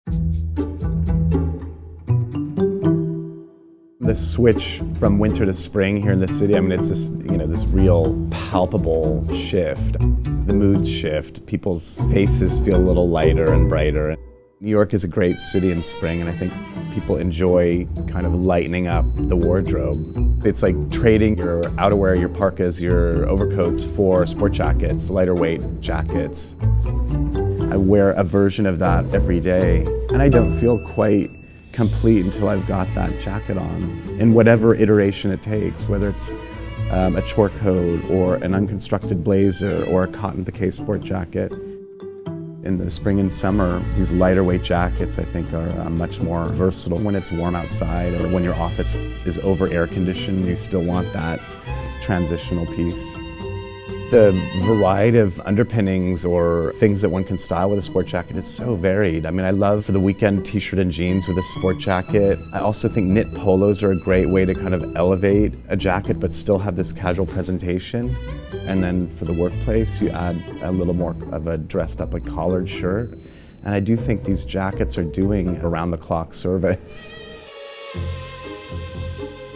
The switch from winter to spring here in the city, I mean, it's this, this real palpable shift. The moods shift, people's faces feel a little lighter and brighter. New York is a great city in spring, and I think people enjoy kind of lightening up the wardrobe. It's like trading your outerwear, your parkas, your overcoats for sport jackets, lighter weight jackets. I wear a version of that every day, and I don't feel quite complete until I've got that jacket on, in whatever iteration it takes, whether it's a chore coat or an unconstructed blazer or a cotton piqué sport jacket. In the spring and summer, these lighter weight jackets I think are much more versatile. When it's warm outside or when your office is over air conditioned, you still want that transitional piece. The variety of underpinnings or things that one can style with a sport jacket is so varied. I mean, I love for the weekend t-shirt and jeans with a sport jacket. I also think knit polos are a great way to kind of elevate a jacket but still have this casual presentation. And then for the workplace, you add a little more of a dressed up, like collared shirt. And I do think these jackets are doing around-the-clock service.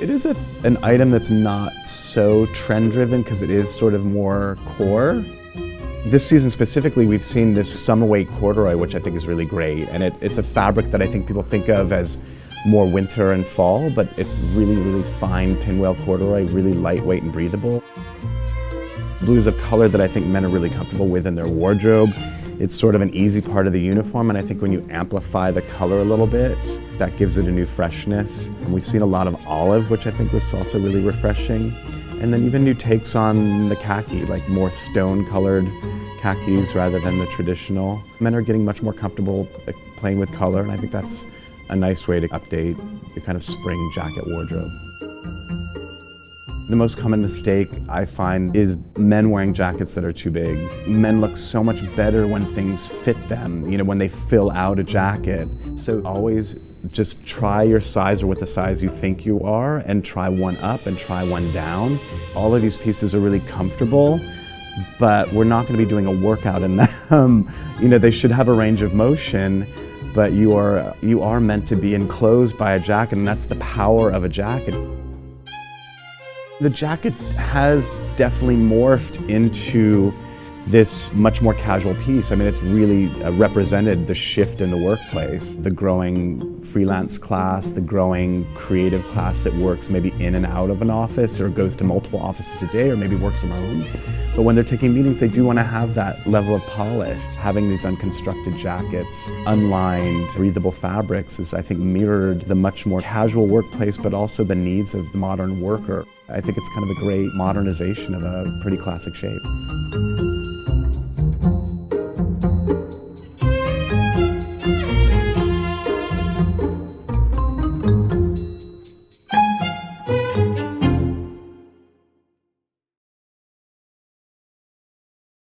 It is an item that's not so trend-driven because it is sort of more core. This season specifically, we've seen this summer weight corduroy, which I think is really great. And it's a fabric that I think people think of as more winter and fall, but it's really, really fine pinwheel corduroy, really lightweight and breathable. Blues of color that I think men are really comfortable with in their wardrobe. It's sort of an easy part of the uniform, and I think when you amplify the color a little bit, that gives it a new freshness. And we've seen a lot of olive, which I think looks also really refreshing. And then even new takes on the khaki, like more stone-colored khakis rather than the traditional. Men are getting much more comfortable playing with color, and I think that's a nice way to update your kind of spring jacket wardrobe. The most common mistake I find is men wearing jackets that are too big. Men look so much better when things fit them, when they fill out a jacket. So always just try your size or what the size you think you are and try one up and try one down. All of these pieces are really comfortable, but we're not going to be doing a workout in them. They should have a range of motion, but you are meant to be enclosed by a jacket, and that's the power of a jacket. The jacket has definitely morphed into this much more casual piece. I mean, it's really represented the shift in the workplace, the growing freelance class, the growing creative class that works maybe in and out of an office or goes to multiple offices a day or maybe works from home. But when they're taking meetings, they do want to have that level of polish. Having these unconstructed jackets, unlined, breathable fabrics has, I think, mirrored the much more casual workplace, but also the needs of the modern worker. I think it's kind of a great modernization of a pretty classic shape.